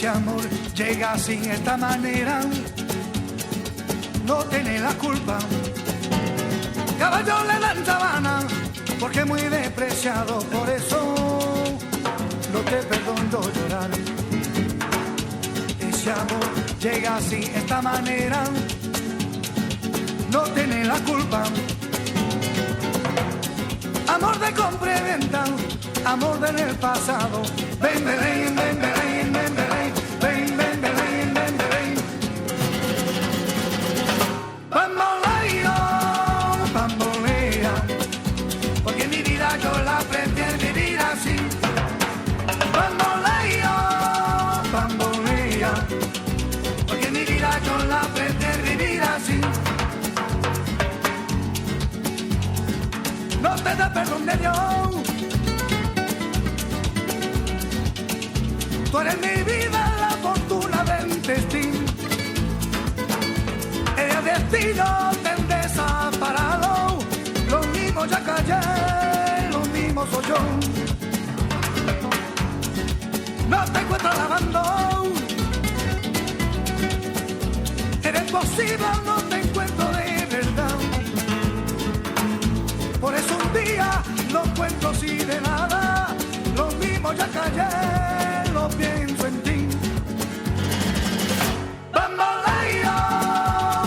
ese amor llega sin esta manera, no tiene la culpa. Caballo le dan sabana, porque es muy despreciado, por eso no te perdono llorar. Ese amor llega sin esta manera, no tiene la culpa. Amor de compra y venta, amor del pasado. Ven, Belén, ven, Belén, ven, Belén, ven, ven, Belén, ven, Belén. Bamboleo, bambolea, porque mi vida yo la prefiero vivir así. Bamboleo, bambolea, porque mi vida yo la prefiero vivir así. No te da perdón de Dios. Tú eres mi vida, la fortuna del destino. El destino te desaparado. Lo mismo ya callé, lo mismo soy yo. No te encuentro lavando. Eres posible, no te encuentro de verdad. Por eso un día no cuento así de nada. Lo mismo ya callé, lo pienso en ti. Bamboleo,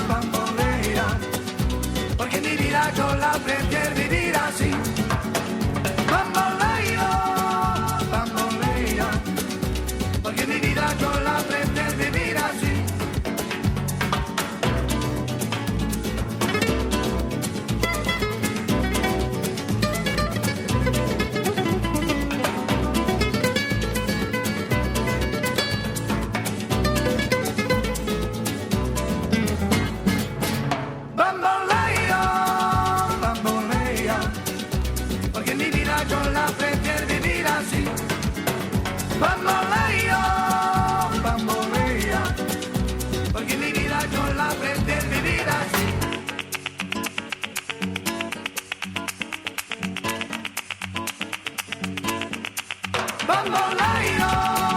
bambolea, porque mi vida yo la prefiero vivir así. Bamboleo, bambolea, porque mi vida yo la prefiero vivir así. Bamboleo, bambolea, porque mi vida yo la prefiero vivir así. Bamboleo.